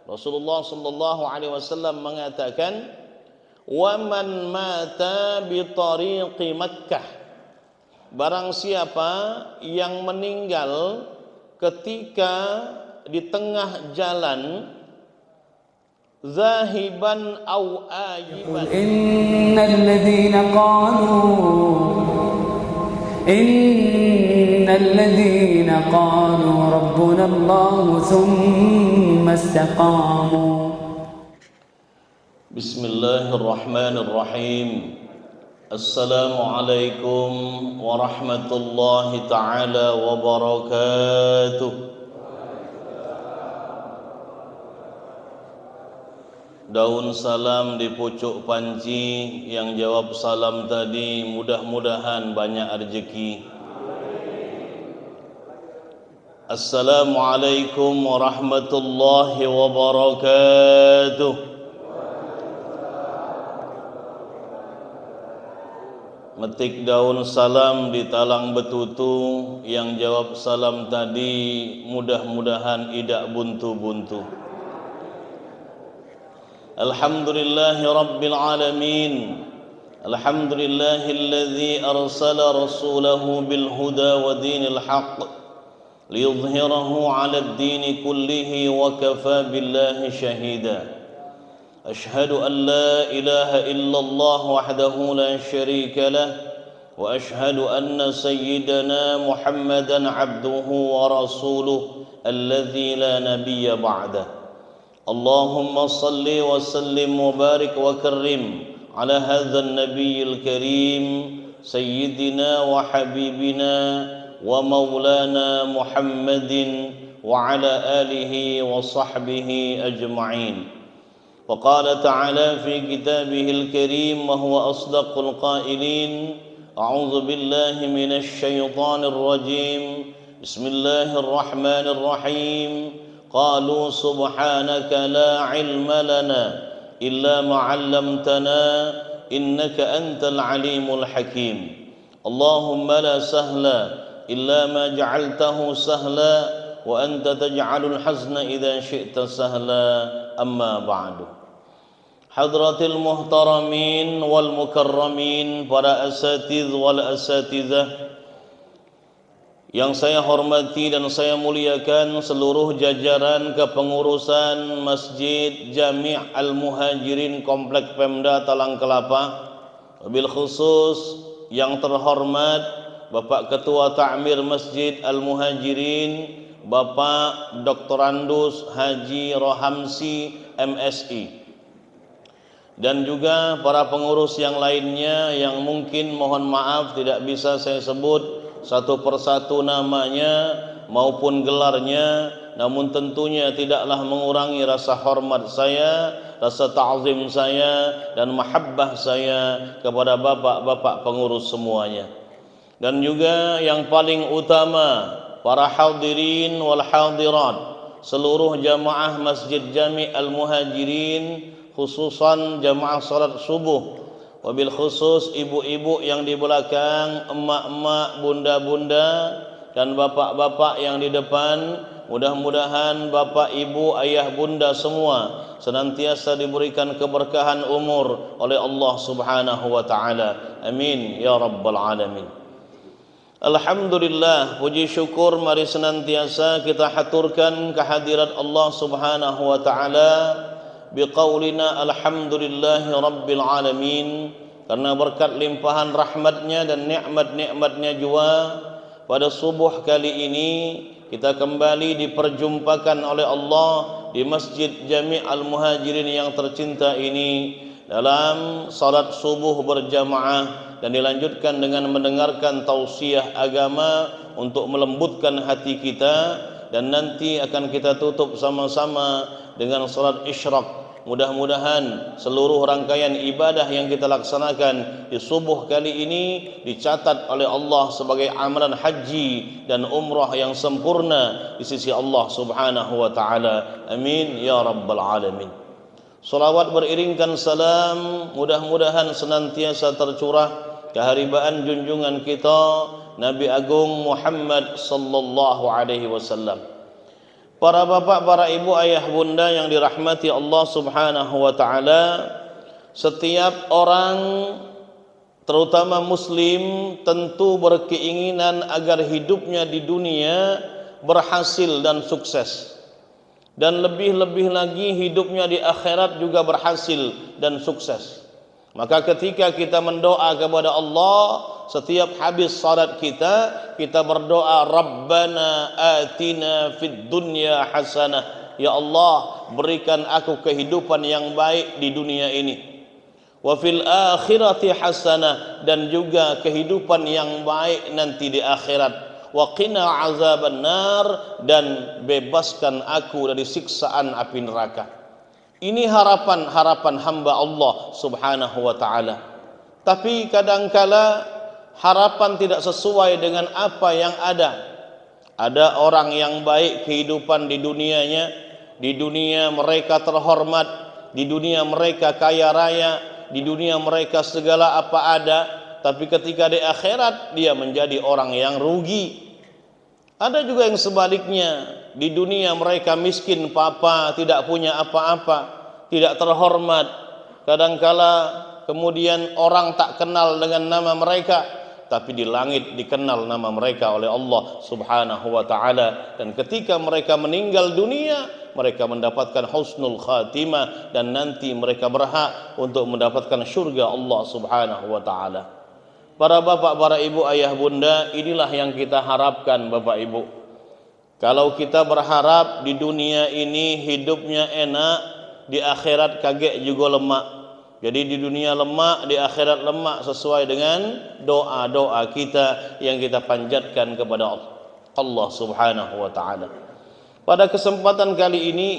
Rasulullah sallallahu alaihi wasallam mengatakan, "Wa man mata bi tariqi Makkah." Barang siapa yang meninggal ketika di tengah jalan, zahiban au ajiban. Innalladzina qalu rabbuna Allah thumma istaqamu. Bismillahirrahmanirrahim. Assalamualaikum warahmatullahi taala wabarakatuh. Daun salam di pucuk panci, yang jawab salam tadi mudah-mudahan banyak rezeki. Assalamualaikum warahmatullahi wabarakatuh. Metik daun salam di talang betutu, yang jawab salam tadi mudah-mudahan idak buntu-buntu. Alhamdulillahi rabbil alamin. Alhamdulillahilladzi arsala rasulahu bil huda wa dinil haqq liyudhhirahu 'alad dini kullihi wa kafa billahi shahida. أشهد أن لا إله إلا الله وحده لا شريك له وأشهد أن سيدنا محمدا عبده ورسوله الذي لا نبي بعده. اللهم صل وسلم وبارك وكرم على هذا النبي الكريم سيدنا وحبيبنا ومولانا محمد وعلى آله وصحبه أجمعين. وقال تعالى في كتابه الكريم وهو أصدق القائلين: أعوذ بالله من الشيطان الرجيم بسم الله الرحمن الرحيم قالوا سبحانك لا علم لنا إلا ما علمتنا إنك أنت العليم الحكيم. اللهم لا سهل إلا ما جعلته سهلا وأنت تجعل الحزن إذا شئت سهلا. أما بعد. Hadratil muhtaramin wal mukarramin, para asatiz wal asatizah yang saya hormati dan saya muliakan, seluruh jajaran kepengurusan Masjid Jami' Al-Muhajirin Komplek Pemda Talang Kelapa, wabil khusus yang terhormat Bapak Ketua Ta'mir Masjid Al-Muhajirin, Bapak Dr. Andus Haji Rohamsi MSI, dan juga para pengurus yang lainnya yang mungkin mohon maaf tidak bisa saya sebut satu persatu namanya maupun gelarnya, namun tentunya tidaklah mengurangi rasa hormat saya, rasa ta'zim saya dan mahabbah saya kepada bapak-bapak pengurus semuanya. Dan juga yang paling utama, para hadirin wal hadirat, seluruh jamaah Masjid Jami' Al-Muhajirin, khususan jamaah salat subuh, wabil khusus ibu-ibu yang di belakang, emak-emak, bunda-bunda dan bapak-bapak yang di depan. Mudah-mudahan bapak, ibu, ayah, bunda semua senantiasa diberikan keberkahan umur oleh Allah Subhanahu wa taala. Amin ya rabbal alamin. Alhamdulillah, puji syukur mari senantiasa kita haturkan kehadirat Allah Subhanahu wa taala biqaulina alhamdulillahi rabbil alamin, karena berkat limpahan rahmatnya dan nikmat-nikmatnya jua pada subuh kali ini kita kembali diperjumpakan oleh Allah di Masjid Jami' Al-Muhajirin yang tercinta ini dalam salat subuh berjamaah, dan dilanjutkan dengan mendengarkan tausiah agama untuk melembutkan hati kita, dan nanti akan kita tutup sama-sama dengan salat isyraq. Mudah-mudahan seluruh rangkaian ibadah yang kita laksanakan di subuh kali ini dicatat oleh Allah sebagai amalan haji dan umrah yang sempurna di sisi Allah Subhanahu wa taala. Amin ya rabbal alamin. Salawat beriringkan salam mudah-mudahan senantiasa tercurah keharibaan junjungan kita Nabi Agung Muhammad sallallahu alaihi wasallam. Para bapak, para ibu, ayah, bunda yang dirahmati Allah Subhanahu wa taala, setiap orang terutama muslim tentu berkeinginan agar hidupnya di dunia berhasil dan sukses, dan lebih-lebih lagi hidupnya di akhirat juga berhasil dan sukses. Maka ketika kita mendoa kepada Allah, setiap habis salat kita berdoa, Rabbana atina fid dunya hasanah, ya Allah berikan aku kehidupan yang baik di dunia ini, wa fil akhirati hasanah, dan juga kehidupan yang baik nanti di akhirat, wa qina azabannar, dan bebaskan aku dari siksaan api neraka. Ini harapan hamba Allah Subhanahu wa taala. Tapi kadangkala harapan tidak sesuai dengan apa yang ada. Ada orang yang baik kehidupan di dunianya, di dunia mereka terhormat, di dunia mereka kaya raya, di dunia mereka segala apa ada, tapi ketika di akhirat dia menjadi orang yang rugi. Ada juga yang sebaliknya, di dunia mereka miskin papa, tidak punya apa-apa, tidak terhormat. Kadangkala kemudian orang tak kenal dengan nama mereka, tapi di langit dikenal nama mereka oleh Allah Subhanahu wa taala. Dan ketika mereka meninggal dunia, mereka mendapatkan husnul khatimah, dan nanti mereka berhak untuk mendapatkan syurga Allah Subhanahu wa taala. Para bapak, para ibu, ayah, bunda, inilah yang kita harapkan Bapak Ibu. Kalau kita berharap di dunia ini hidupnya enak, di akhirat kaget juga lemak. Jadi di dunia lemak, di akhirat lemak, sesuai dengan doa-doa kita yang kita panjatkan kepada Allah Subhanahu wa taala. Pada kesempatan kali ini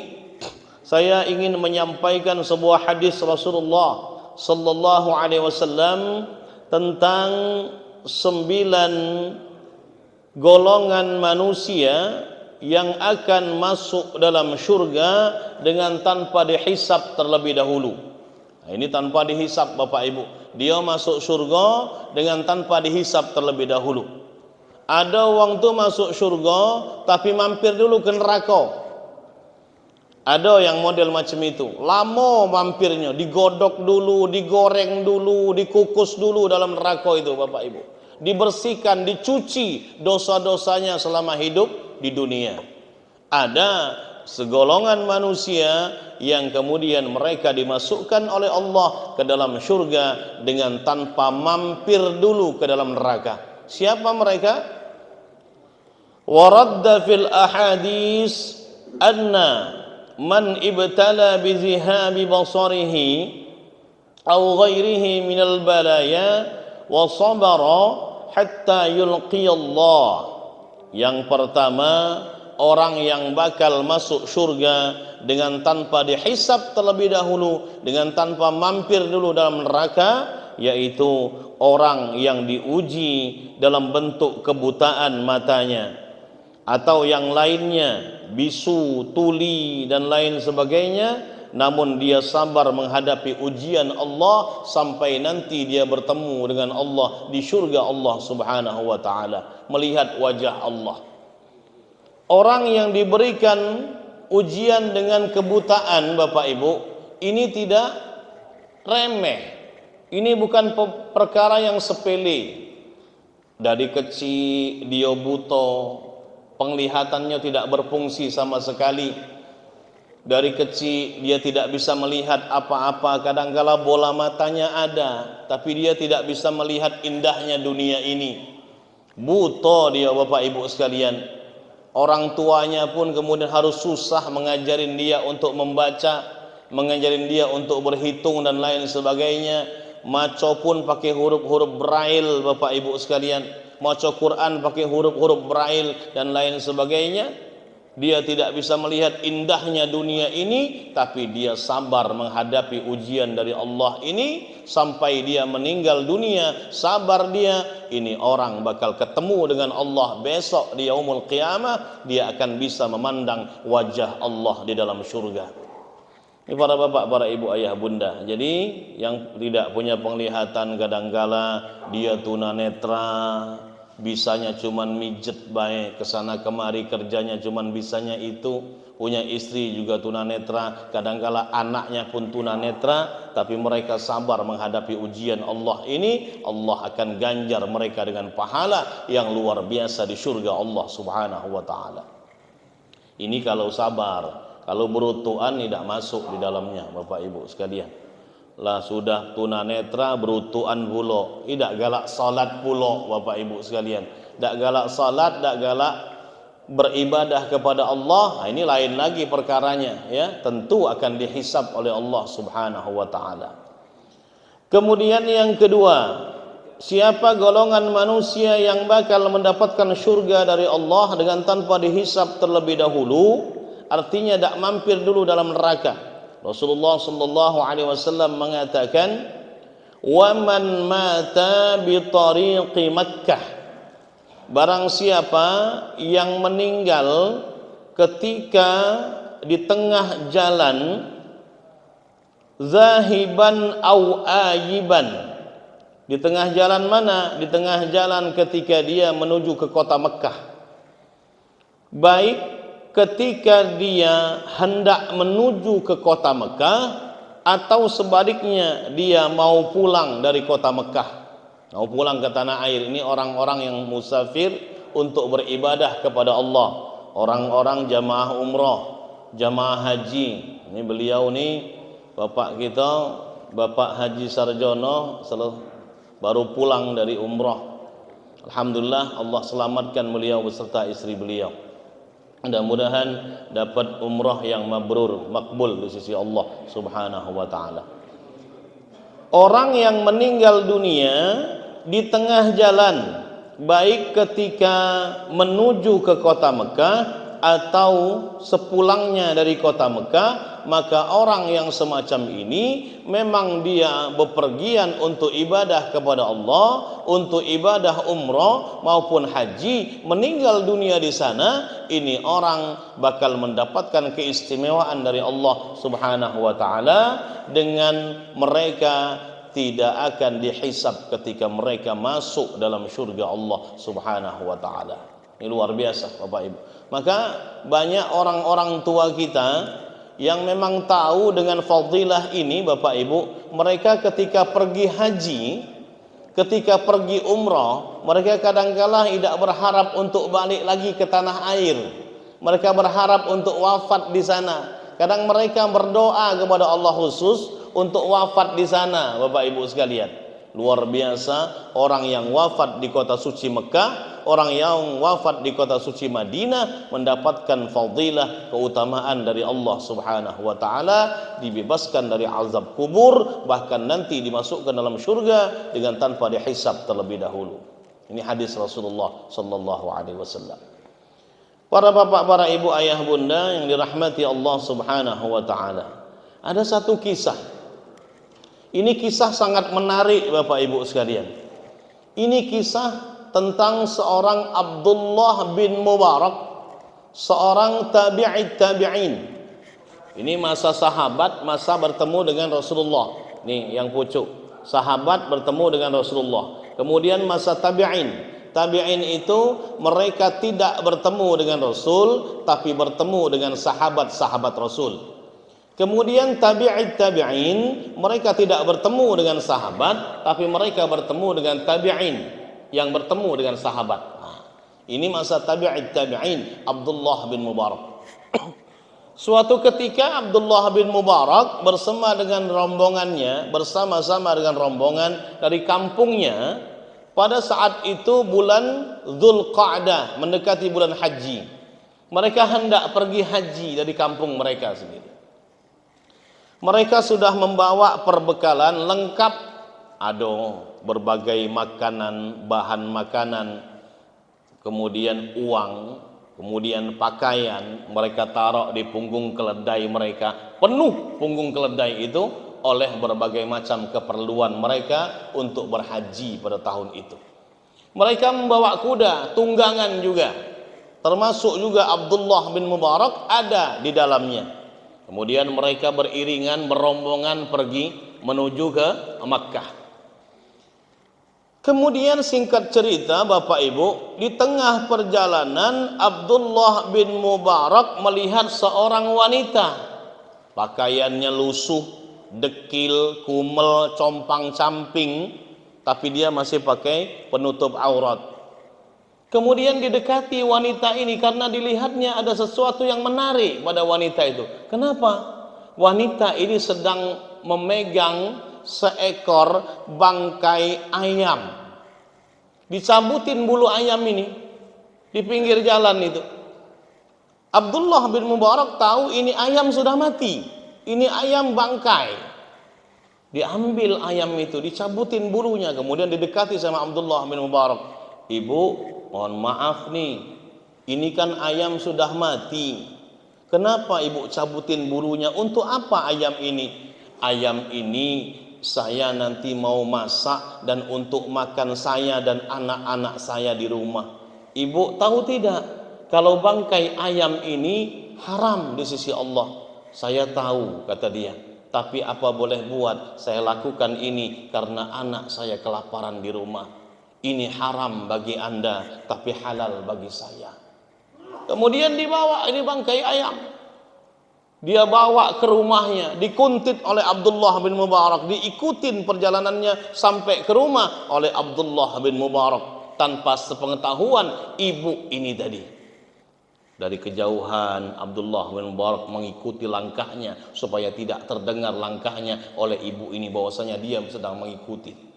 saya ingin menyampaikan sebuah hadis Rasulullah sallallahu alaihi wasallam tentang 9 golongan manusia yang akan masuk dalam syurga dengan tanpa dihisab terlebih dahulu. Nah, ini tanpa dihisab Bapak Ibu. Dia masuk syurga dengan tanpa dihisab terlebih dahulu. Ada orang tu masuk syurga tapi mampir dulu ke neraka. Ada yang model macam itu. Lama mampirnya, digodok dulu, digoreng dulu, dikukus dulu dalam neraka itu Bapak Ibu. Dibersihkan, dicuci dosa-dosanya selama hidup di dunia. Ada segolongan manusia yang kemudian mereka dimasukkan oleh Allah ke dalam syurga dengan tanpa mampir dulu ke dalam neraka. Siapa mereka? Waradda fil ahadis anna man ibtala bi zihabi basarihi aw ghairihi minal balaya wa sabara hatta yulqi Allah. Yang pertama, orang yang bakal masuk surga dengan tanpa dihisab terlebih dahulu, dengan tanpa mampir dulu dalam neraka, yaitu orang yang diuji dalam bentuk kebutaan matanya atau yang lainnya, bisu, tuli dan lain sebagainya, namun dia sabar menghadapi ujian Allah sampai nanti dia bertemu dengan Allah di syurga Allah Subhanahu wa taala, melihat wajah Allah. Orang yang diberikan ujian dengan kebutaan Bapak Ibu, ini tidak remeh. Ini bukan perkara yang sepele. Dari kecil dia buta, penglihatannya tidak berfungsi sama sekali. Dari kecil dia tidak bisa melihat apa-apa, kadangkala bola matanya ada, tapi dia tidak bisa melihat indahnya dunia ini. Buta dia Bapak Ibu sekalian. Orang tuanya pun kemudian harus susah mengajarin dia untuk membaca, mengajarin dia untuk berhitung dan lain sebagainya. Maco pun pakai huruf-huruf braille Bapak Ibu sekalian. Maco Quran pakai huruf-huruf braille dan lain sebagainya. Dia tidak bisa melihat indahnya dunia ini, tapi dia sabar menghadapi ujian dari Allah ini sampai dia meninggal dunia. Sabar dia, ini orang bakal ketemu dengan Allah besok di yaumul qiyamah. Dia akan bisa memandang wajah Allah di dalam surga. Ini para bapak, para ibu, ayah, bunda. Jadi yang tidak punya penglihatan kadangkala dia tunanetra, bisanya cuman mijet baik, kesana kemari kerjanya cuman bisanya itu, punya istri juga tunanetra, kadangkala anaknya pun tunanetra, tapi mereka sabar menghadapi ujian Allah ini, Allah akan ganjar mereka dengan pahala yang luar biasa di surga Allah Subhanahu wa taala. Ini kalau sabar. Kalau berutuan tidak masuk di dalamnya, Bapak Ibu sekalian. Lah sudah tunanetra berutuan pula, tidak galak salat pula, Bapak Ibu sekalian. Tak galak salat, tak galak beribadah kepada Allah. Nah, ini lain lagi perkaranya, ya. Tentu akan dihisab oleh Allah Subhanahu wa taala. Kemudian yang kedua, siapa golongan manusia yang bakal mendapatkan surga dari Allah dengan tanpa dihisab terlebih dahulu? Artinya tak mampir dulu dalam neraka. Rasulullah sallallahu alaihi wasallam mengatakan, "Wa man mata bi tariqi Makkah." Barang siapa yang meninggal ketika di tengah jalan, zahiban au ayiban. Di tengah jalan mana? Di tengah jalan ketika dia menuju ke kota Mekah. Baik ketika dia hendak menuju ke kota Mekah atau sebaliknya dia mau pulang dari kota Mekah, mau pulang ke tanah air. Ini orang-orang yang musafir untuk beribadah kepada Allah, orang-orang jamaah umrah, jamaah haji. Ini beliau nih bapak kita, Bapak Haji Sarjono, baru pulang dari umrah. Alhamdulillah Allah selamatkan beliau beserta istri beliau. Mudah-mudahan dapat umrah yang mabrur, makbul di sisi Allah Subhanahu wa taala. Orang yang meninggal dunia di tengah jalan, baik ketika menuju ke kota Mekah atau sepulangnya dari kota Mekah, maka orang yang semacam ini memang dia bepergian untuk ibadah kepada Allah, untuk ibadah umrah maupun haji, meninggal dunia di sana, ini orang bakal mendapatkan keistimewaan dari Allah Subhanahu wa taala dengan mereka tidak akan dihisab ketika mereka masuk dalam surga Allah Subhanahu wa taala. Ini luar biasa, Bapak Ibu. Maka banyak orang-orang tua kita yang memang tahu dengan fadilah ini, Bapak Ibu, mereka ketika pergi haji, ketika pergi umrah, mereka kadang-kala tidak berharap untuk balik lagi ke tanah air. Mereka berharap untuk wafat di sana. Kadang mereka berdoa kepada Allah khusus untuk wafat di sana, Bapak Ibu sekalian. Luar biasa, orang yang wafat di kota suci Mekah, orang yang wafat di kota suci Madinah mendapatkan fadilah, keutamaan dari Allah Subhanahu wa taala, dibebaskan dari azab kubur, bahkan nanti dimasukkan dalam surga dengan tanpa dihisab terlebih dahulu. Ini hadis Rasulullah sallallahu alaihi wasallam. Para bapak, para ibu, ayah, bunda yang dirahmati Allah Subhanahu wa taala. Ada satu kisah. Ini kisah sangat menarik, Bapak Ibu sekalian. Ini kisah tentang seorang Abdullah bin Mubarak, seorang tabi'in. Ini masa sahabat, masa bertemu dengan Rasulullah. Nih yang pucuk. Sahabat bertemu dengan Rasulullah. Kemudian masa tabi'in. Tabi'in itu mereka tidak bertemu dengan Rasul, tapi bertemu dengan sahabat-sahabat Rasul. Kemudian tabi'in, mereka tidak bertemu dengan sahabat, tapi mereka bertemu dengan tabi'in yang bertemu dengan sahabat. Nah, ini masa tabi'in, Abdullah bin Mubarak. Suatu ketika Abdullah bin Mubarak bersama dengan rombongannya, bersama-sama dengan rombongan dari kampungnya, pada saat itu bulan Dzulqa'dah, mendekati bulan haji. Mereka hendak pergi haji dari kampung mereka sendiri. Mereka sudah membawa perbekalan lengkap, ada berbagai makanan, bahan makanan, kemudian uang, kemudian pakaian. Mereka taruh di punggung keledai mereka, penuh punggung keledai itu oleh berbagai macam keperluan mereka untuk berhaji pada tahun itu. Mereka membawa kuda, tunggangan juga, termasuk juga Abdullah bin Mubarak ada di dalamnya. Kemudian mereka beriringan, berombongan pergi menuju ke Makkah. Kemudian singkat cerita Bapak Ibu, di tengah perjalanan Abdullah bin Mubarak melihat seorang wanita, pakaiannya lusuh, dekil, kumel, compang-camping, tapi dia masih pakai penutup aurat. Kemudian didekati wanita ini karena dilihatnya ada sesuatu yang menarik pada wanita itu. Kenapa? Wanita ini sedang memegang seekor bangkai ayam. Dicabutin bulu ayam ini di pinggir jalan itu. Abdullah bin Mubarak tahu ini ayam sudah mati, ini ayam bangkai. Diambil ayam itu, dicabutin bulunya, kemudian didekati sama Abdullah bin Mubarak. Ibu, mohon maaf nih, ini kan ayam sudah mati. Kenapa ibu cabutin bulunya? Untuk apa ayam ini? Ayam ini saya nanti mau masak dan untuk makan saya dan anak-anak saya di rumah. Ibu tahu tidak, kalau bangkai ayam ini haram di sisi Allah? Saya tahu, kata dia, tapi apa boleh buat, saya lakukan ini karena anak saya kelaparan di rumah. Ini haram bagi Anda, tapi halal bagi saya. Kemudian dibawa ini bangkai ayam, dia bawa ke rumahnya, dikuntit oleh Abdullah bin Mubarak, diikutin perjalanannya sampai ke rumah oleh Abdullah bin Mubarak tanpa sepengetahuan ibu ini tadi. Dari kejauhan Abdullah bin Mubarak mengikuti langkahnya supaya tidak terdengar langkahnya oleh ibu ini bahwasanya dia sedang mengikuti.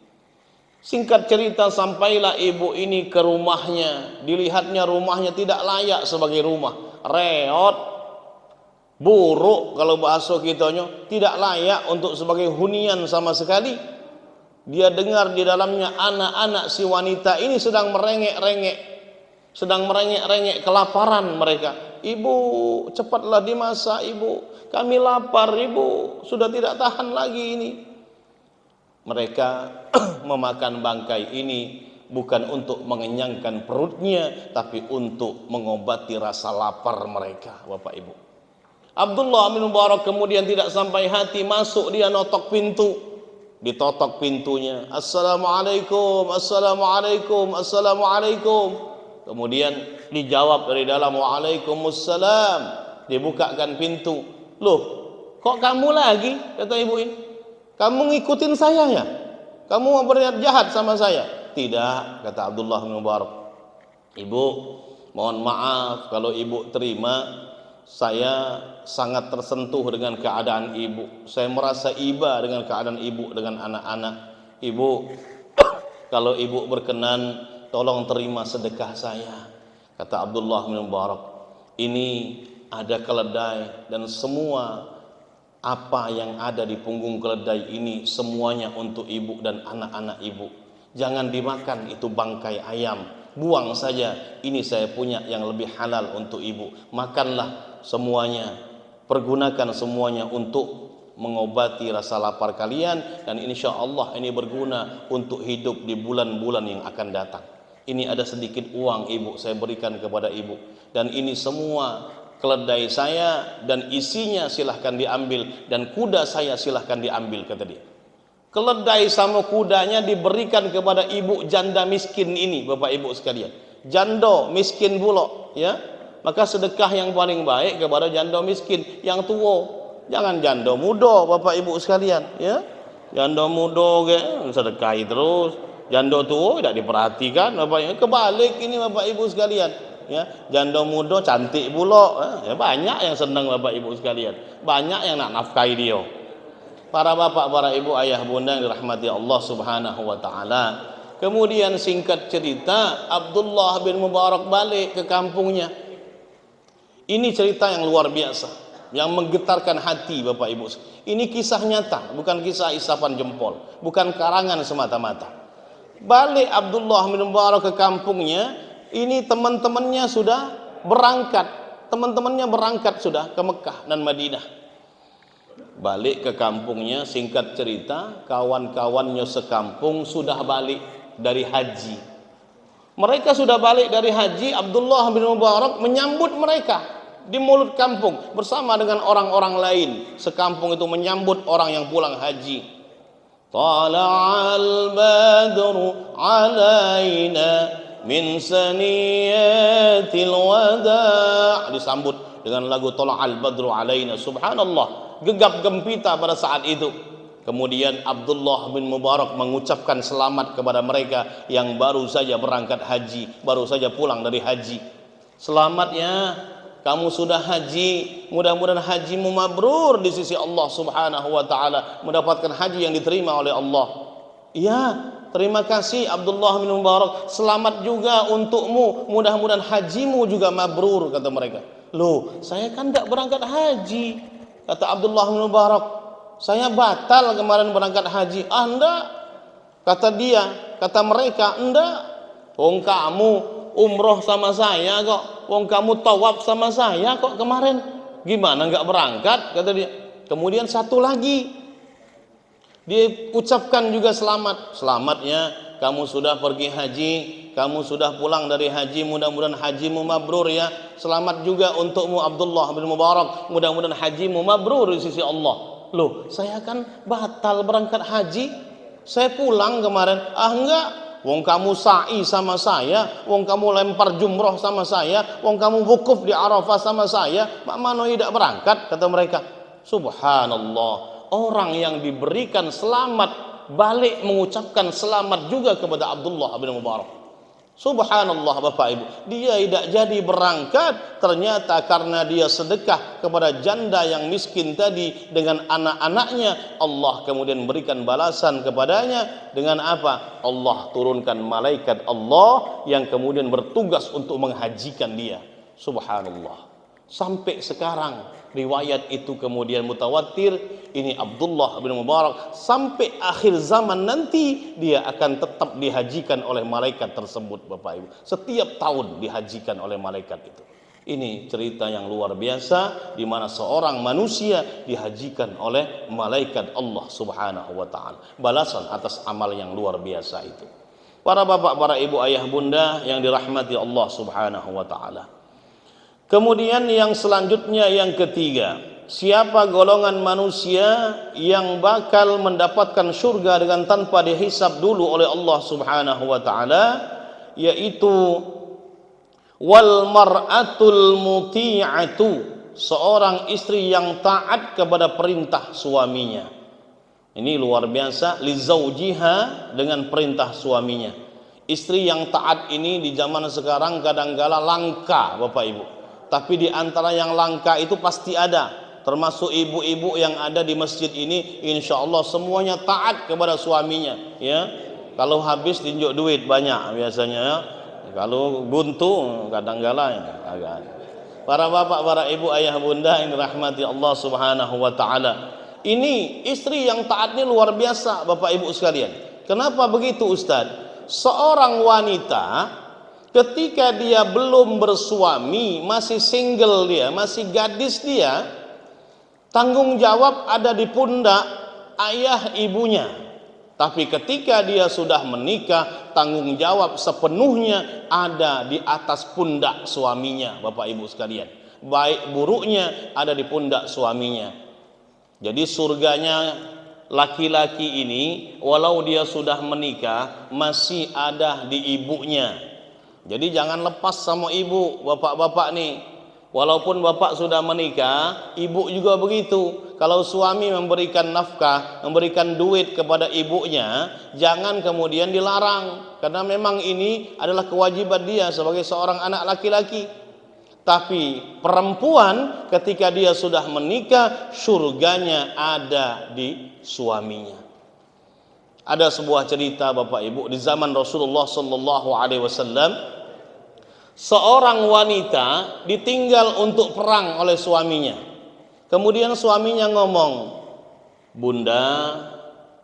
Singkat cerita, sampailah ibu ini ke rumahnya. Dilihatnya rumahnya tidak layak sebagai rumah, reot, buruk kalau bahasa kitanya, tidak layak untuk sebagai hunian sama sekali. Dia dengar di dalamnya anak-anak si wanita ini sedang merengek-rengek kelaparan mereka. Ibu, cepatlah dimasak ibu, kami lapar ibu, sudah tidak tahan lagi ini. Mereka memakan bangkai ini bukan untuk mengenyangkan perutnya, tapi untuk mengobati rasa lapar mereka, Bapak Ibu. Abdullah bin Mubarak kemudian tidak sampai hati, masuk dia notok pintu, ditotok pintunya, assalamualaikum, assalamualaikum, assalamualaikum. Kemudian dijawab dari dalam, waalaikumsalam. Dibukakan pintu. Loh, kok kamu lagi? Kata ibu ini, kamu ngikutin saya ya? Kamu mau berniat jahat sama saya? Tidak, kata Abdullah bin Mubarak. Ibu, mohon maaf kalau ibu terima, saya sangat tersentuh dengan keadaan ibu. Saya merasa iba dengan keadaan ibu, dengan anak-anak. Ibu, kalau ibu berkenan, tolong terima sedekah saya. Kata Abdullah bin Mubarak, ini ada keledai dan semua apa yang ada di punggung keledai ini semuanya untuk ibu dan anak-anak ibu. Jangan dimakan itu bangkai ayam, buang saja. Ini saya punya yang lebih halal untuk ibu. Makanlah semuanya, pergunakan semuanya untuk mengobati rasa lapar kalian, dan insya Allah ini berguna untuk hidup di bulan-bulan yang akan datang. Ini ada sedikit uang ibu, saya berikan kepada ibu, dan ini semua keledai saya dan isinya silahkan diambil, dan kuda saya silahkan diambil, kata dia. Keledai sama kudanya diberikan kepada ibu janda miskin ini, Bapak Ibu sekalian. Janda miskin pula, ya. Maka sedekah yang paling baik kepada janda miskin yang tua. Jangan janda muda, Bapak Ibu sekalian, ya. Janda muda ke sedekahi terus, janda tua tidak diperhatikan, Bapak Ibu. Kebalik ini Bapak Ibu sekalian. Ya, janda muda cantik pula, ya, banyak yang senang Bapak Ibu sekalian, banyak yang nak nafkahi dia. Para bapak, para ibu, ayah, bunda yang dirahmati Allah Subhanahu wa taala. Kemudian singkat cerita, Abdullah bin Mubarak balik ke kampungnya. Ini cerita yang luar biasa, yang menggetarkan hati Bapak Ibu. Ini kisah nyata, bukan kisah isapan jempol, bukan karangan semata-mata. Balik Abdullah bin Mubarak ke kampungnya. Ini teman-temannya sudah berangkat, sudah ke Mekah dan Madinah. Balik ke kampungnya, singkat cerita, kawan-kawannya sekampung sudah balik dari haji. Mereka sudah balik dari haji, Abdullah bin Mubarak menyambut mereka di mulut kampung bersama dengan orang-orang lain. Sekampung itu menyambut orang yang pulang haji. Tala'al badru alaina min saniyatil wada'. Disambut dengan lagu Tala'al badru alaina. Subhanallah, gegap gempita pada saat itu. Kemudian Abdullah bin Mubarak mengucapkan selamat kepada mereka yang baru saja berangkat haji, baru saja pulang dari haji. Selamat ya, kamu sudah haji, mudah-mudahan hajimu mabrur di sisi Allah Subhanahu wa taala, mendapatkan haji yang diterima oleh Allah. Iya, terima kasih Abdullah bin Mubarak, selamat juga untukmu, mudah-mudahan hajimu juga mabrur, kata mereka. Loh, saya kan enggak berangkat haji, kata Abdullah bin Mubarak. Saya batal kemarin berangkat haji. Ah, enggak, kata dia, kata mereka, enggak. Wong kamu umroh sama saya kok, wong kamu tawaf sama saya kok kemarin, gimana enggak berangkat, kata dia. Kemudian satu lagi dia ucapkan juga selamat. Selamatnya kamu sudah pergi haji, kamu sudah pulang dari haji, mudah-mudahan hajimu mabrur ya. Selamat juga untukmu Abdullah bin Mubarak, mudah-mudahan hajimu mabrur di sisi Allah. Loh, saya kan batal berangkat haji, saya pulang kemarin. Ah, enggak, wong kamu sa'i sama saya, wong kamu lempar jumroh sama saya, wong kamu wukuf di Arafah sama saya, mak mano tidak berangkat, kata mereka. Subhanallah, orang yang diberikan selamat balik mengucapkan selamat juga kepada Abdullah bin Mubarak. Subhanallah Bapak Ibu, dia tidak jadi berangkat ternyata karena dia sedekah kepada janda yang miskin tadi dengan anak-anaknya. Allah kemudian berikan balasan kepadanya dengan apa? Allah turunkan malaikat Allah yang kemudian bertugas untuk menghajikan dia. Subhanallah. Sampai sekarang riwayat itu kemudian mutawatir. Ini Abdullah bin Mubarak sampai akhir zaman nanti dia akan tetap dihajikan oleh malaikat tersebut, Bapak Ibu. Setiap tahun dihajikan oleh malaikat itu. Ini cerita yang luar biasa di mana seorang manusia dihajikan oleh malaikat Allah Subhanahu wa taala. Balasan atas amal yang luar biasa itu. Para bapak, para ibu, ayah, bunda yang dirahmati Allah Subhanahu wa taala. Kemudian yang selanjutnya, yang ketiga, siapa golongan manusia yang bakal mendapatkan surga dengan tanpa dihisab dulu oleh Allah Subhanahu wa taala, yaitu wal mar'atul muti'atu, seorang istri yang taat kepada perintah suaminya. Ini luar biasa, li zaujiha, dengan perintah suaminya. Istri yang taat ini di zaman sekarang kadang-kala langka, Bapak Ibu. Tapi di antara yang langka itu pasti ada, termasuk ibu-ibu yang ada di masjid ini, insya Allah semuanya taat kepada suaminya. Ya, kalau habis tunjuk duit banyak biasanya. Ya. Kalau buntu kadang-kala agak. Para bapak, para ibu, ayah, bunda yang dirahmati Allah Subhanahu wa taala. Ini istri yang taat ini luar biasa, Bapak Ibu sekalian. Kenapa begitu, Ustaz? Seorang wanita ketika dia belum bersuami, masih single dia, masih gadis dia, tanggung jawab ada di pundak ayah ibunya. Tapi ketika dia sudah menikah, tanggung jawab sepenuhnya ada di atas pundak suaminya, Bapak Ibu sekalian. Baik buruknya ada di pundak suaminya. Jadi surganya laki-laki ini, walau dia sudah menikah, masih ada di ibunya. Jadi jangan lepas sama ibu, bapak-bapak nih. Walaupun bapak sudah menikah, ibu juga begitu. Kalau suami memberikan nafkah, memberikan duit kepada ibunya, jangan kemudian dilarang. Karena memang ini adalah kewajiban dia sebagai seorang anak laki-laki. Tapi perempuan ketika dia sudah menikah, surganya ada di suaminya. Ada sebuah cerita, Bapak Ibu, di zaman Rasulullah sallallahu alaihi wasallam, seorang wanita ditinggal untuk perang oleh suaminya. Kemudian suaminya ngomong, "Bunda,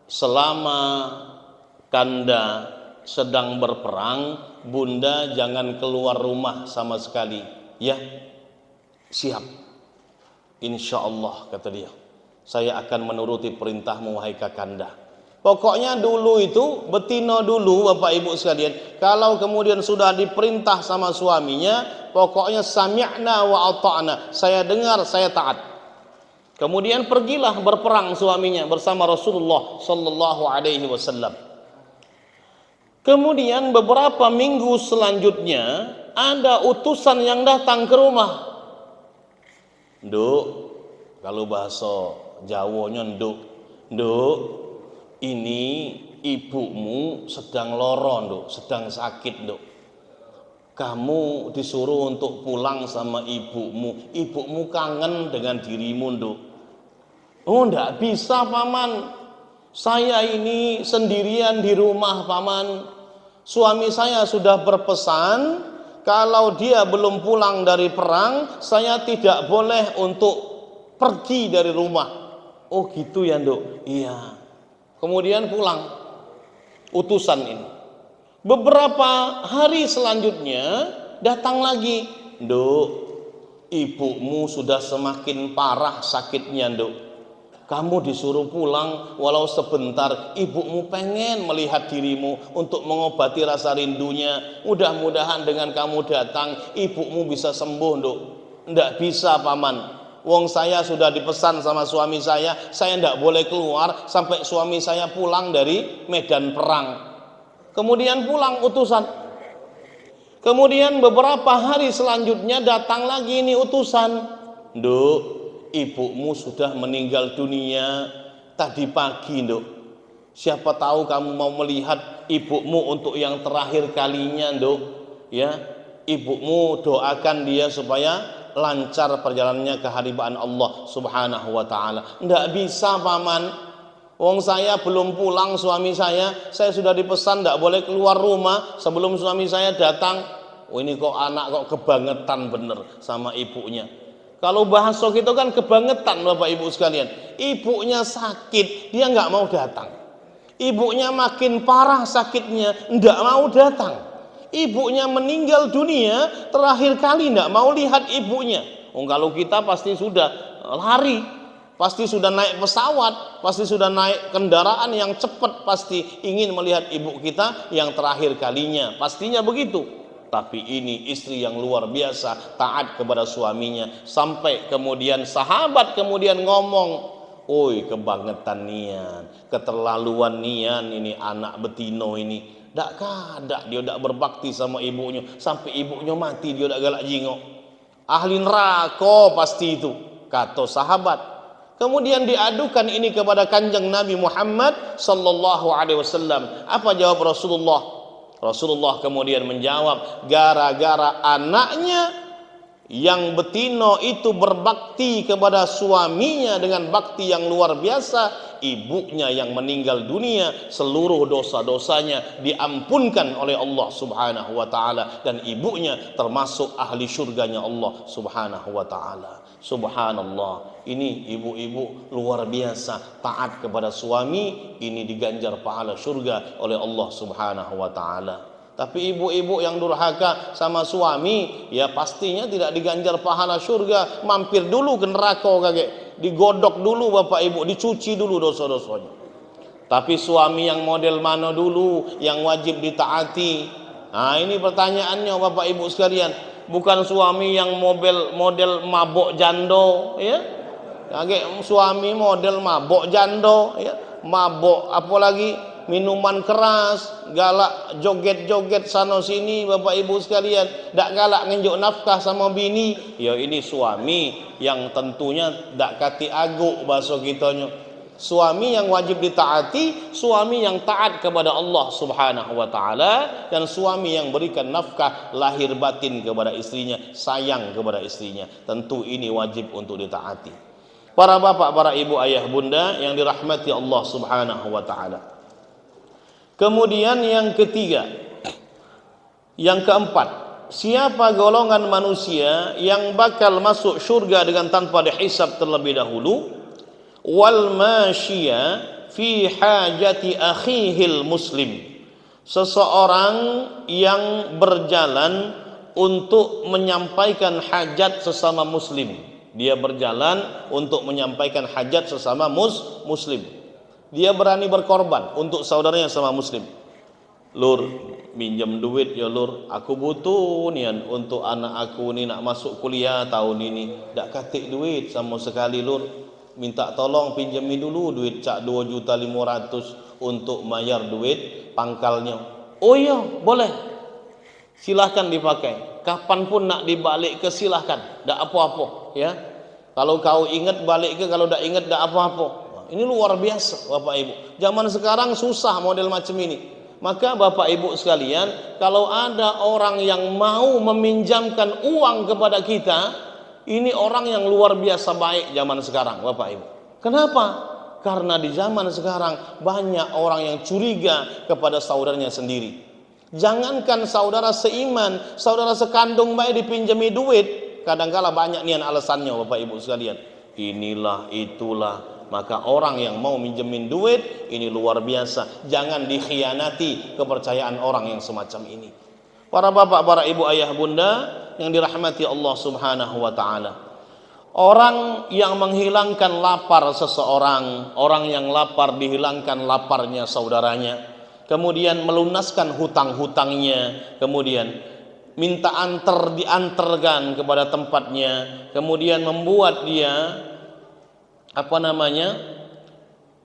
selama Kanda sedang berperang, Bunda jangan keluar rumah sama sekali." Ya, siap. Insya Allah, kata dia, saya akan menuruti perintahmu wahai Kakanda. Pokoknya dulu itu, betina dulu Bapak Ibu sekalian, kalau kemudian sudah diperintah sama suaminya, pokoknya sami'na wa ata'na, saya dengar, saya taat. Kemudian pergilah berperang suaminya bersama Rasulullah sallallahu alaihi wasallam. Kemudian beberapa minggu selanjutnya ada utusan yang datang ke rumah. Nduk, kalau bahasa Jawanya nduk. Nduk, ini ibumu sedang loro, nduk, sedang sakit, nduk. Kamu disuruh untuk pulang sama ibumu. Ibumu kangen dengan dirimu, nduk. Oh, ndak bisa, Paman. Saya ini sendirian di rumah, Paman. Suami saya sudah berpesan, kalau dia belum pulang dari perang, saya tidak boleh untuk pergi dari rumah. Oh gitu ya, nduk. Iya. Kemudian pulang utusan ini. Beberapa hari selanjutnya datang lagi, nduk, ibumu sudah semakin parah sakitnya, nduk. Kamu disuruh pulang walau sebentar. Ibumu pengen melihat dirimu untuk mengobati rasa rindunya. Mudah-mudahan dengan kamu datang ibumu bisa sembuh, nduk. Ndak bisa, Paman. Wong saya sudah dipesan sama suami saya ndak boleh keluar sampai suami saya pulang dari medan perang. Kemudian pulang utusan. Kemudian beberapa hari selanjutnya datang lagi ini utusan. Nduk, ibumu sudah meninggal dunia tadi pagi, nduk. Siapa tahu kamu mau melihat ibumu untuk yang terakhir kalinya, nduk. Ya, ibumu doakan dia supaya lancar perjalanannya ke hadirat Allah Subhanahu wa taala. Ndak bisa, Paman. Wong saya belum pulang suami saya sudah dipesan ndak boleh keluar rumah sebelum suami saya datang. Oh, ini kok anak kok kebangetan bener sama ibunya. Kalau bahasa gitu kan kebangetan, Bapak Ibu sekalian. Ibunya sakit, dia nggak mau datang. Ibunya makin parah sakitnya, nggak mau datang. Ibunya meninggal dunia, terakhir kali nggak mau lihat ibunya. Oh, kalau kita pasti sudah lari, pasti sudah naik pesawat, pasti sudah naik kendaraan yang cepat, pasti ingin melihat ibu kita yang terakhir kalinya. Pastinya begitu. Tapi ini istri yang luar biasa, taat kepada suaminya. Sampai kemudian sahabat kemudian ngomong, oi kebangetan nian, keterlaluan nian ini anak betino ini. Dak kadak dia dak berbakti sama ibunya, sampai ibunya mati dia dak galak jingok. Ahli neraka pasti itu, kata sahabat. Kemudian diadukan ini kepada Kanjeng Nabi Muhammad sallallahu alaihi wasallam. Apa jawab Rasulullah? Rasulullah kemudian menjawab, gara-gara anaknya yang betino itu berbakti kepada suaminya dengan bakti yang luar biasa, ibunya yang meninggal dunia, seluruh dosa-dosanya diampunkan oleh Allah Subhanahu wa taala, dan ibunya termasuk ahli surganya Allah Subhanahu wa taala. Subhanallah, ini ibu-ibu luar biasa taat kepada suami, ini diganjar pahala surga oleh Allah Subhanahu wa taala. Tapi ibu-ibu yang durhaka sama suami, ya pastinya tidak diganjar pahala surga. Mampir dulu ke neraka kakek, digodok dulu Bapak Ibu, dicuci dulu dosa-dosanya. Tapi suami yang model mana dulu yang wajib ditaati? Nah, ini pertanyaannya Bapak Ibu sekalian. Bukan suami yang model mabok jando, ya. Kakek suami model mabok jando, ya. Mabok apalagi minuman keras, galak joget-joget sana sini Bapak Ibu sekalian, dak galak ngenjuk nafkah sama bini. Ya ini suami yang tentunya dak kati aguk bahasa kitanya. Suami yang wajib ditaati, suami yang taat kepada Allah Subhanahu wa taala, dan suami yang berikan nafkah lahir batin kepada istrinya, sayang kepada istrinya. Tentu ini wajib untuk ditaati. Para bapak, para ibu, ayah, bunda yang dirahmati Allah Subhanahu wa taala. Kemudian yang ketiga, yang keempat, siapa golongan manusia yang bakal masuk surga dengan tanpa dihisab terlebih dahulu? Wal masyiya fi hajati akhihil muslim, seseorang yang berjalan untuk menyampaikan hajat sesama muslim. Dia berjalan untuk menyampaikan hajat sesama muslim. Dia berani berkorban untuk saudaranya sama muslim. Lur, minjem duit ya lur, aku butuh nian untuk anak aku ni nak masuk kuliah tahun ini. Dak katik duit sama sekali lur. minta tolong pinjami dulu duit cak 2.500.000 untuk bayar duit pangkalnya. Oh iya, boleh. Silahkan dipakai. Kapanpun nak dibalik ke silahkan, tidak apa-apa, ya. Kalau kau ingat balik ke, kalau tidak ingat tidak apa-apa. Ini luar biasa, Bapak Ibu. Zaman sekarang susah model macam ini. Maka Bapak Ibu sekalian, kalau ada orang yang mau meminjamkan uang kepada kita, ini orang yang luar biasa baik zaman sekarang, Bapak Ibu. Kenapa? Karena di zaman sekarang banyak orang yang curiga kepada saudaranya sendiri. Jangankan saudara seiman, saudara sekandung baik dipinjami duit, kadangkala banyak nian alasannya, Bapak Ibu sekalian. Inilah, itulah. Maka orang yang mau minjemin duit ini luar biasa. Jangan dikhianati kepercayaan orang yang semacam ini. Para bapak, para ibu, ayah, bunda yang dirahmati Allah Subhanahu wa taala. Orang yang menghilangkan lapar seseorang, orang yang lapar dihilangkan laparnya saudaranya. Kemudian melunaskan hutang-hutangnya, kemudian minta antar diantarkan kepada tempatnya, kemudian membuat dia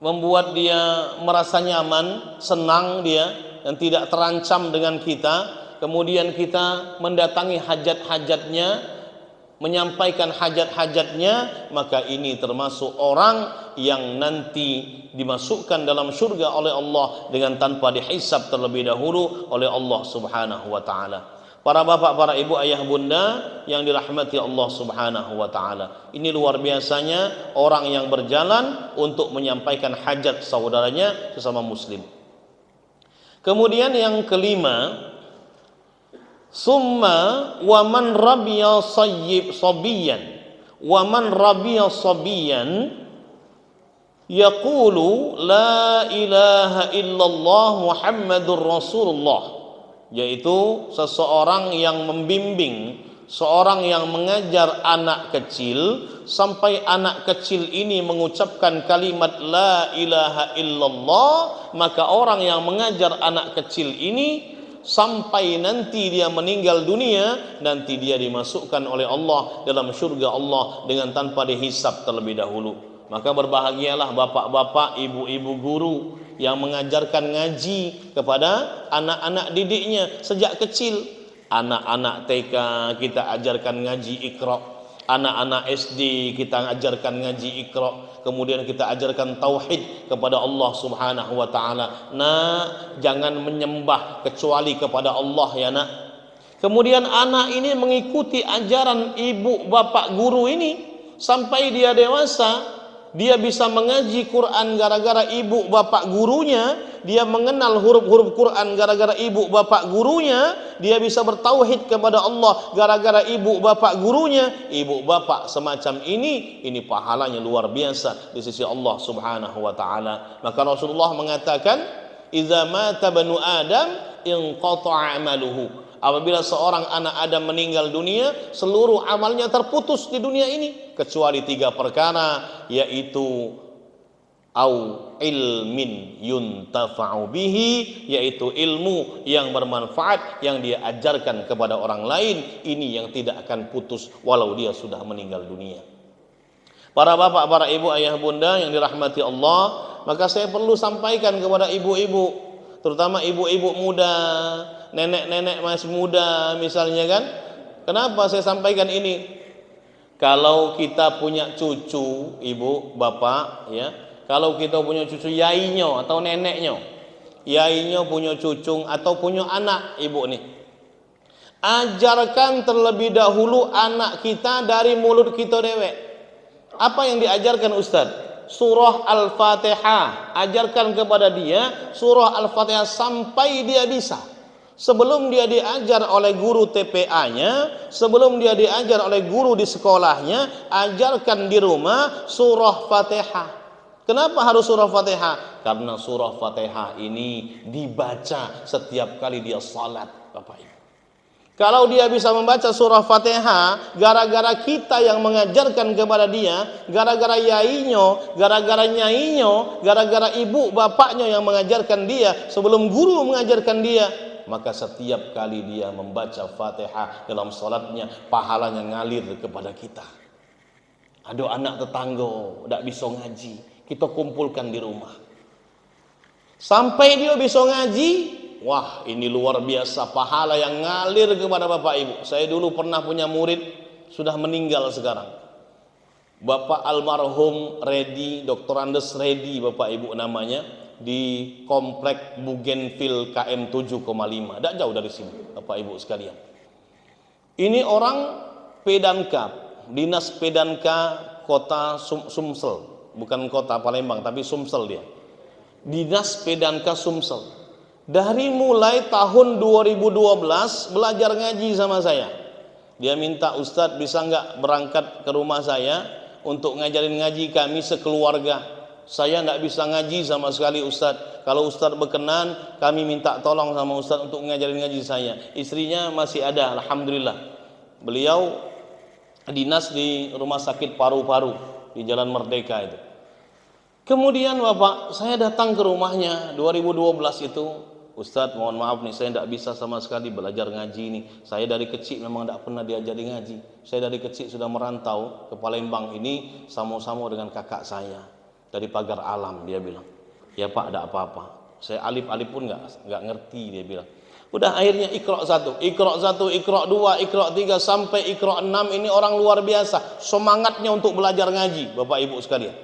membuat dia merasa nyaman, senang dia dan tidak terancam dengan kita. Kemudian kita mendatangi hajat-hajatnya, menyampaikan hajat-hajatnya, maka ini termasuk orang yang nanti dimasukkan dalam surga oleh Allah dengan tanpa dihisab terlebih dahulu oleh Allah Subhanahu wa taala. Para bapak, para ibu, ayah, bunda yang dirahmati Allah Subhanahu wa taala. Ini luar biasanya orang yang berjalan untuk menyampaikan hajat saudaranya sesama muslim. Kemudian yang kelima, summa wa man rabiya sabiyan wa man rabiya sabiyan yaqulu la ilaha illallah Muhammadur Rasulullah, yaitu seseorang yang membimbing, seorang yang mengajar anak kecil sampai anak kecil ini mengucapkan kalimat la ilaha illallah, maka orang yang mengajar anak kecil ini sampai nanti dia meninggal dunia, nanti dia dimasukkan oleh Allah dalam surga Allah dengan tanpa dihisab terlebih dahulu. Maka berbahagialah bapak-bapak, ibu-ibu guru yang mengajarkan ngaji kepada anak-anak didiknya sejak kecil. Anak-anak TK kita ajarkan ngaji Iqra, anak-anak SD kita ajarkan ngaji Iqra, kemudian kita ajarkan tauhid kepada Allah Subhanahu wa taala. Nak, jangan menyembah kecuali kepada Allah ya nak. Kemudian anak ini mengikuti ajaran ibu bapak guru ini sampai dia dewasa. Dia bisa mengaji Quran gara-gara ibu bapak gurunya. Dia mengenal huruf-huruf Quran gara-gara ibu bapak gurunya. Dia bisa bertauhid kepada Allah gara-gara ibu bapak gurunya. Ibu bapak semacam ini pahalanya luar biasa di sisi Allah Subhanahu wa taala. Maka Rasulullah mengatakan, "Idza mata banu Adam inqata'a amaluhu." Apabila seorang anak Adam meninggal dunia, seluruh amalnya terputus di dunia ini kecuali 3 perkara, yaitu au ilmin yuntafa'u bihi, yaitu ilmu yang bermanfaat yang dia ajarkan kepada orang lain. Ini yang tidak akan putus walau dia sudah meninggal dunia. Para bapak, para ibu, ayah, bunda yang dirahmati Allah, maka saya perlu sampaikan kepada ibu-ibu, terutama ibu-ibu muda, nenek-nenek masih muda misalnya kan. Kenapa saya sampaikan ini? Kalau kita punya cucu, ibu, bapak, ya, kalau kita punya cucu yainya atau neneknya, yainya punya cucu atau punya anak, ibu nih, ajarkan terlebih dahulu anak kita dari mulut kita dewek. Apa yang diajarkan Ustaz? Surah Al-Fatihah. Ajarkan kepada dia surah Al-Fatihah sampai dia bisa. Sebelum dia diajar oleh guru TPA-nya, sebelum dia diajar oleh guru di sekolahnya, ajarkan di rumah surah Fatihah. Kenapa harus surah Fatihah? Karena surah Fatihah ini dibaca setiap kali dia salat, Bapak Ibu. Kalau dia bisa membaca surah Fatihah, gara-gara kita yang mengajarkan kepada dia, gara-gara yainya, gara-gara nyainya, gara-gara ibu bapaknya yang mengajarkan dia, sebelum guru mengajarkan dia, maka setiap kali dia membaca Fatihah dalam salatnya, pahalanya ngalir kepada kita. Ada anak tetangga tidak bisa ngaji, kita kumpulkan di rumah. Sampai dia bisa ngaji, wah ini luar biasa pahala yang ngalir kepada Bapak Ibu. Saya dulu pernah punya murid, sudah meninggal sekarang, Bapak almarhum Redi, Dr. Andes Redi Bapak Ibu namanya, di komplek Bougainville KM 7,5, tidak jauh dari sini Bapak Ibu sekalian. Ini orang Pedanka, Dinas Pedanka Kota Sumsel, bukan kota Palembang tapi Sumsel dia. Dinas Pedanka Sumsel. Dari mulai tahun 2012 belajar ngaji sama saya. Dia minta, Ustadz bisa nggak berangkat ke rumah saya untuk ngajarin ngaji kami sekeluarga. Saya nggak bisa ngaji sama sekali Ustadz. Kalau Ustadz berkenan, kami minta tolong sama Ustadz untuk ngajarin ngaji saya. Istrinya masih ada, alhamdulillah. Beliau dinas di rumah sakit paru-paru di Jalan Merdeka itu. Kemudian Bapak, saya datang ke rumahnya 2012 itu, Ustadz mohon maaf nih, saya tidak bisa sama sekali belajar ngaji ini. Saya dari kecil memang tidak pernah diajari ngaji. Saya dari kecil sudah merantau ke Palembang ini sama-sama dengan kakak saya dari Pagar Alam. Dia bilang, ya Pak, tidak apa-apa. Saya alif-alif pun nggak ngerti, dia bilang. Udah akhirnya Iqra 1, Iqra 1, Iqra 2, Iqra 3 sampai Iqra 6. Ini orang luar biasa semangatnya untuk belajar ngaji Bapak Ibu sekalian.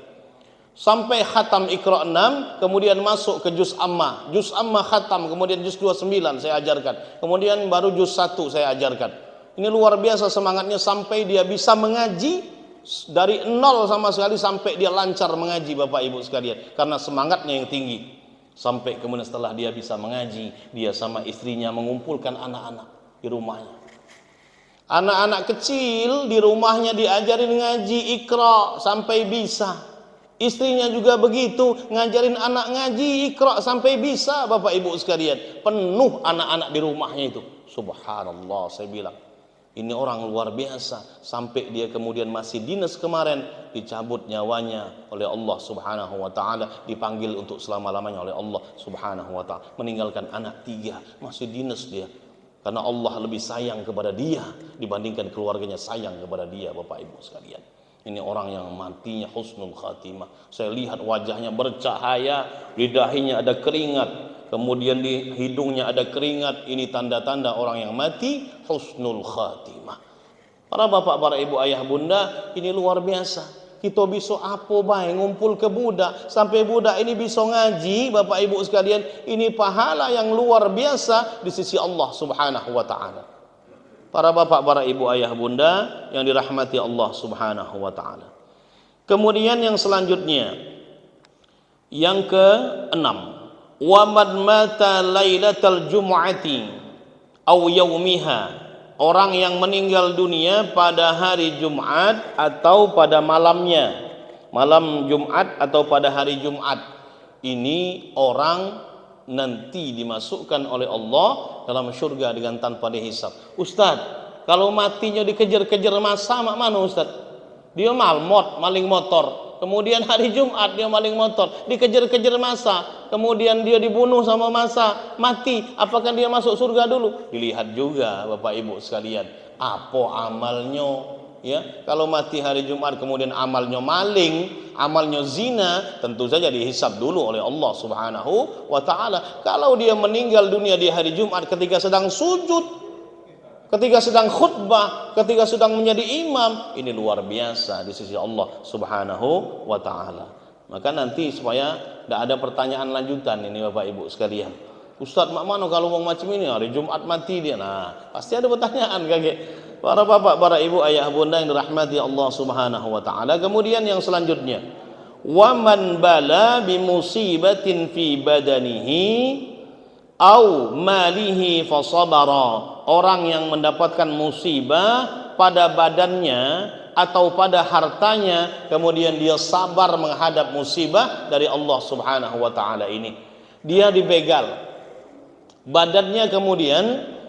Sampai khatam Iqra 6, kemudian masuk ke Juz Amma. Juz Amma khatam, kemudian Juz 29 saya ajarkan. Kemudian baru Juz 1 saya ajarkan. Ini luar biasa semangatnya sampai dia bisa mengaji dari nol sama sekali sampai dia lancar mengaji Bapak Ibu sekalian. Karena semangatnya yang tinggi. Sampai kemudian setelah dia bisa mengaji, dia sama istrinya mengumpulkan anak-anak di rumahnya. Anak-anak kecil di rumahnya diajarin ngaji Iqra sampai bisa. Istrinya juga begitu, ngajarin anak ngaji Iqra sampai bisa Bapak Ibu sekalian. Penuh anak-anak di rumahnya itu. Subhanallah, saya bilang. Ini orang luar biasa. Sampai dia kemudian masih dinas kemarin, dicabut nyawanya oleh Allah subhanahu wa ta'ala, dipanggil untuk selama-lamanya oleh Allah subhanahu wa ta'ala, meninggalkan anak 3, masih dinas dia. Karena Allah lebih sayang kepada dia dibandingkan keluarganya sayang kepada dia Bapak Ibu sekalian. Ini orang yang matinya husnul khatimah. Saya lihat wajahnya bercahaya, di dahinya ada keringat, kemudian di hidungnya ada keringat. Ini tanda-tanda orang yang mati husnul khatimah. Para bapak, para ibu, ayah, bunda, ini luar biasa. Kita bisa apa baik ngumpul ke budak sampai budak ini bisa ngaji Bapak Ibu sekalian. Ini pahala yang luar biasa di sisi Allah subhanahu wa ta'ala. Para bapak, para ibu, ayah, bunda yang dirahmati Allah subhanahu wa ta'ala. Kemudian yang selanjutnya, yang ke-6, wa man mata lailatal jum'ati aw yaumiha, orang yang meninggal dunia pada hari Jumat atau pada malamnya, malam Jumat atau pada hari Jumat, ini orang nanti dimasukkan oleh Allah dalam surga dengan tanpa dihisab. Ustaz, kalau matinya dikejar-kejar masa, mak mana Ustaz? Dia maling motor, kemudian hari Jumat dia maling motor, dikejar-kejar masa, kemudian dia dibunuh sama masa, mati, apakah dia masuk surga dulu? Dilihat juga Bapak Ibu sekalian, apa amalnya. Ya, kalau mati hari Jumat kemudian amalnya maling, amalnya zina, tentu saja dihisab dulu oleh Allah subhanahu wa ta'ala. Kalau dia meninggal dunia di hari Jumat ketika sedang sujud, ketika sedang khutbah, ketika sedang menjadi imam, ini luar biasa di sisi Allah subhanahu wa ta'ala. Maka nanti supaya tidak ada pertanyaan lanjutan ini Bapak Ibu sekalian, Ustaz, mak mana kalau mau macam ini hari Jumat mati dia? Nah, pasti ada pertanyaan kakek. Para bapak, para ibu, ayah, bunda yang dirahmati Allah subhanahu wa ta'ala. Kemudian yang selanjutnya, wa man bala bi musibatin fi badanihi au malihi fasabara, orang yang mendapatkan musibah pada badannya atau pada hartanya, kemudian dia sabar menghadap musibah dari Allah subhanahu wa ta'ala ini. Dia dibegal, badannya kemudian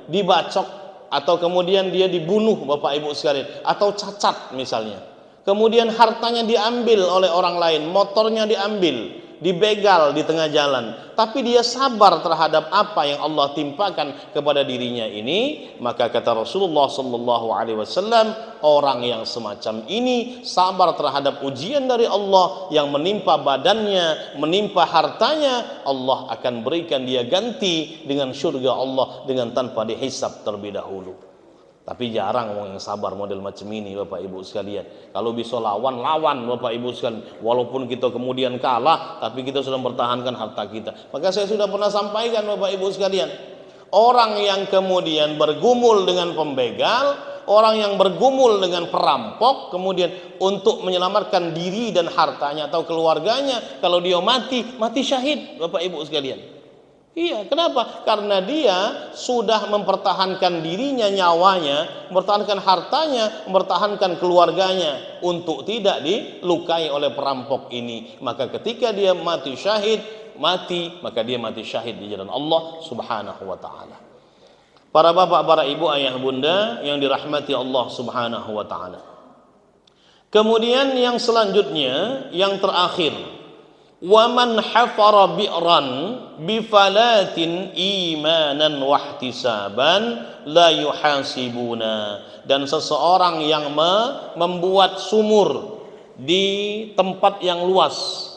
dibacok, atau kemudian dia dibunuh Bapak Ibu sekalian, atau cacat misalnya, kemudian hartanya diambil oleh orang lain, motornya diambil, dibegal di tengah jalan, tapi dia sabar terhadap apa yang Allah timpakan kepada dirinya ini, maka kata Rasulullah sallallahu alaihi wasallam, orang yang semacam ini sabar terhadap ujian dari Allah yang menimpa badannya, menimpa hartanya, Allah akan berikan dia ganti dengan surga Allah dengan tanpa dihisab terlebih dahulu. Tapi jarang orang yang sabar model macam ini, Bapak Ibu sekalian. Kalau bisa lawan Bapak Ibu sekalian. Walaupun kita kemudian kalah, tapi kita sudah mempertahankan harta kita. Maka saya sudah pernah sampaikan Bapak Ibu sekalian, orang yang kemudian bergumul dengan pembegal, orang yang bergumul dengan perampok, kemudian untuk menyelamatkan diri dan hartanya atau keluarganya, kalau dia mati syahid Bapak Ibu sekalian. Iya, kenapa? Karena dia sudah mempertahankan dirinya, nyawanya, mempertahankan hartanya, mempertahankan keluarganya untuk tidak dilukai oleh perampok ini. Maka ketika dia mati syahid, maka dia mati syahid di jalan Allah Subhanahu wa taala. Para bapak, para ibu, ayah, bunda yang dirahmati Allah Subhanahu wa taala. Kemudian yang selanjutnya, yang terakhir, وَمَنْ حَفَرَ بِئْرًا بِفَلَاتٍ إِيمَانًا وَاحْتِسَابًا لَا يُحَاسِبُونَ. Dan seseorang yang membuat sumur di tempat yang luas,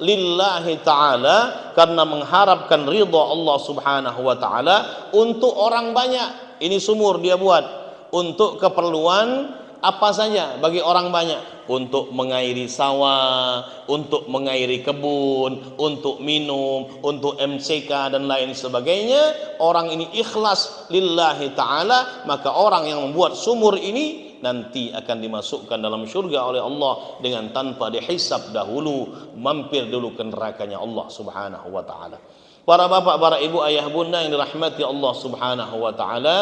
lillahi ta'ala, karena mengharapkan ridha Allah Subhanahu wa ta'ala untuk orang banyak. Ini sumur dia buat untuk keperluan apa saja bagi orang banyak, untuk mengairi sawah, untuk mengairi kebun, untuk minum, untuk MCK dan lain sebagainya. Orang ini ikhlas lillahi ta'ala, maka orang yang membuat sumur ini nanti akan dimasukkan dalam surga oleh Allah dengan tanpa dihisab dahulu, mampir dulu ke nerakanya Allah Subhanahu wa ta'ala. Para bapak, para ibu, ayah, bunda yang dirahmati Allah Subhanahu wa ta'ala,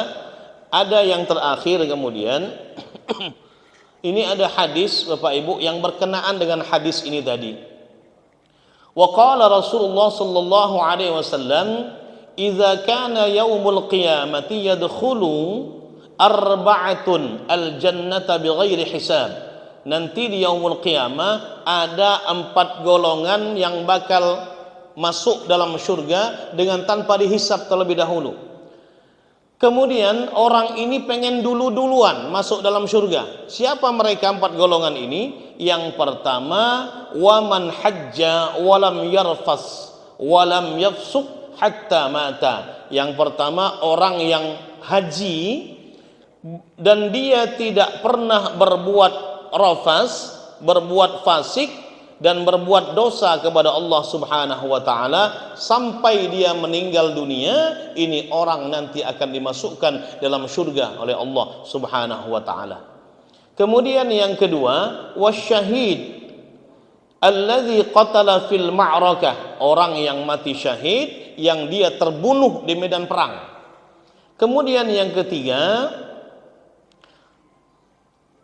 ada yang terakhir kemudian ini ada hadis Bapak Ibu yang berkenaan dengan hadis ini tadi. Wa qala Rasulullah sallallahu alaihi wasallam, "Idza kana yaumul qiyamati yadkhulu arba'atun al-jannata bighairi hisab." Nanti di yaumul qiyamah ada 4 golongan yang bakal masuk dalam surga dengan tanpa dihisab terlebih dahulu. Kemudian orang ini pengen duluan masuk dalam surga. Siapa mereka 4 golongan ini? Yang pertama, waman hajja walam yarfas walam yafsuq hatta mata. Yang pertama, orang yang haji dan dia tidak pernah berbuat rafas, berbuat fasik dan berbuat dosa kepada Allah Subhanahu wa taala sampai dia meninggal dunia. Ini orang nanti akan dimasukkan dalam surga oleh Allah Subhanahu wa taala. Kemudian yang kedua, wasyahid alladzi qatala fil ma'rakah, orang yang mati syahid yang dia terbunuh di medan perang. Kemudian yang ketiga,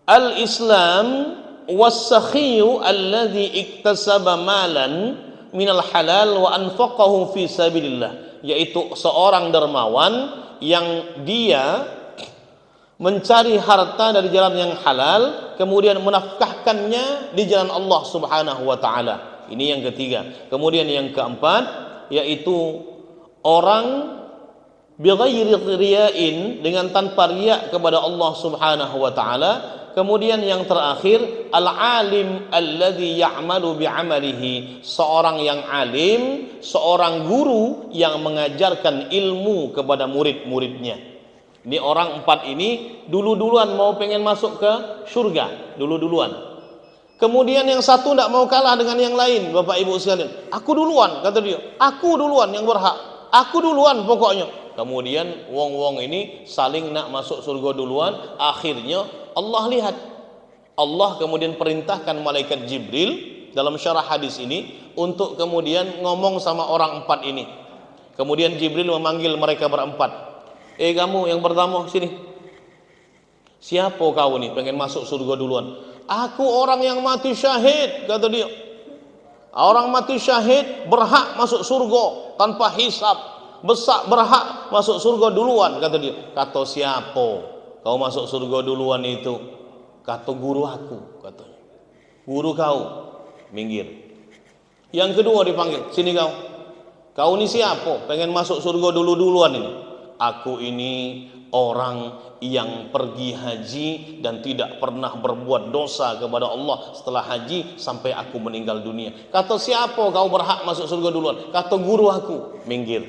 al-islam was-sakhiyu alladzi iktasaba malan minal halal wa anfaqahu fi sabilillah, yaitu seorang dermawan yang dia mencari harta dari jalan yang halal kemudian menafkahkannya di jalan Allah Subhanahu wa taala. Ini yang ketiga. Kemudian yang keempat yaitu orang bighairi riya'in, dengan tanpa riya kepada Allah Subhanahu wa taala. Kemudian yang terakhir, al-alim alladzi ya'malu bi'amalihi, seorang yang alim, seorang guru yang mengajarkan ilmu kepada murid-muridnya. Ini orang 4 ini duluan mau pengen masuk ke surga, duluan. Kemudian yang satu tidak mau kalah dengan yang lain, Bapak Ibu sekalian. Aku duluan, kata dia. Aku duluan yang berhak. Aku duluan pokoknya. Kemudian wong-wong ini saling nak masuk surga duluan. Akhirnya Allah lihat, Allah kemudian perintahkan malaikat Jibril dalam syarah hadis ini untuk kemudian ngomong sama orang 4 ini. Kemudian Jibril memanggil mereka berempat. Kamu yang pertama sini. Siapa kau nih pengen masuk surga duluan? Aku orang yang mati syahid, kata dia. Orang mati syahid berhak masuk surga tanpa hisab, berhak masuk surga duluan, kata dia. Kata siapa kau masuk surga duluan itu? Kata guru aku, katanya. Guru kau. minggir. Yang kedua dipanggil, sini kau. Kau ini siapa? Pengen masuk surga duluan ini. Aku ini orang yang pergi haji dan tidak pernah berbuat dosa kepada Allah setelah haji sampai aku meninggal dunia. Kata siapa kau berhak masuk surga duluan? Kata guru aku. Minggir.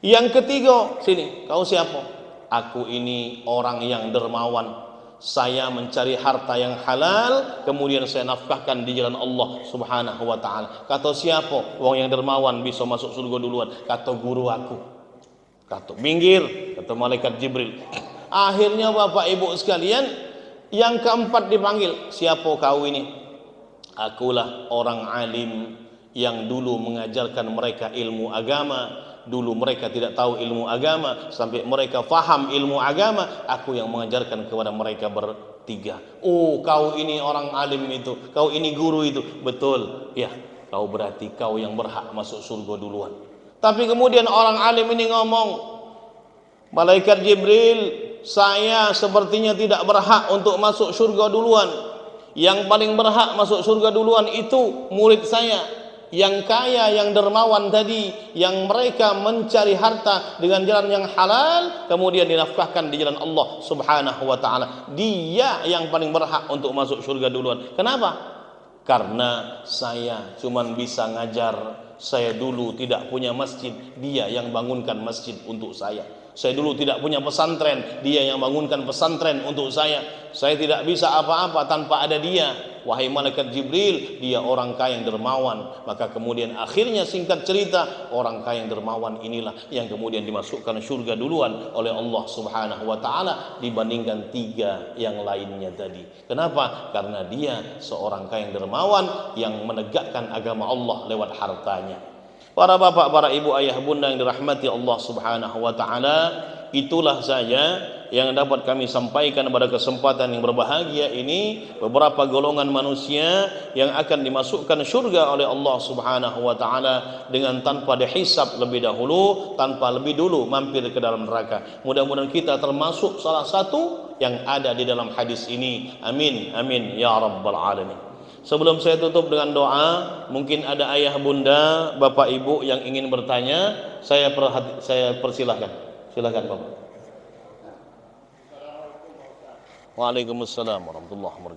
Yang ketiga, sini, kau siapa? Aku ini orang yang dermawan. Saya mencari harta yang halal, kemudian saya nafkahkan di jalan Allah Subhanahu wa taala. Kata siapa? Wong yang dermawan bisa masuk surga duluan. Kata guru aku. Kata minggir, kata malaikat Jibril. Akhirnya Bapak Ibu sekalian, yang keempat dipanggil, siapa kau ini? Akulah orang alim yang dulu mengajarkan mereka ilmu agama. Dulu mereka tidak tahu ilmu agama, sampai mereka faham ilmu agama, aku yang mengajarkan kepada mereka bertiga. Oh, kau ini orang alim itu, kau ini guru itu. Betul, ya, kau berarti kau yang berhak masuk surga duluan. Tapi kemudian orang alim ini ngomong, malaikat Jibril, saya sepertinya tidak berhak untuk masuk surga duluan. Yang paling berhak masuk surga duluan itu murid saya, yang kaya, yang dermawan tadi, yang mereka mencari harta dengan jalan yang halal, kemudian dinafkahkan di jalan Allah Subhanahu wa taala. Dia yang paling berhak untuk masuk surga duluan. Kenapa? Karena saya cuman bisa ngajar. Saya dulu tidak punya masjid, dia yang bangunkan masjid untuk saya. Saya dulu tidak punya pesantren, dia yang bangunkan pesantren untuk saya. Saya tidak bisa apa-apa tanpa ada dia. Wahai malaikat Jibril, dia orang kaya yang dermawan. Maka kemudian akhirnya singkat cerita, orang kaya yang dermawan inilah yang kemudian dimasukkan surga duluan oleh Allah Subhanahu wa taala dibandingkan tiga yang lainnya tadi. Kenapa? Karena dia seorang kaya yang dermawan yang menegakkan agama Allah lewat hartanya. Para bapak, para ibu, ayah, bunda yang dirahmati Allah Subhanahu wa taala, itulah saja yang dapat kami sampaikan pada kesempatan yang berbahagia ini. Beberapa golongan manusia yang akan dimasukkan surga oleh Allah Subhanahu wa taala dengan tanpa dihisab lebih dahulu, tanpa lebih dulu mampir ke dalam neraka. Mudah-mudahan kita termasuk salah satu yang ada di dalam hadis ini. Amin, amin ya rabbal alamin. Sebelum saya tutup dengan doa, mungkin ada ayah bunda, bapak ibu yang ingin bertanya, saya persilahkan. Silakan Bapak. Waalaikumsalam warahmatullahi wabarakatuh.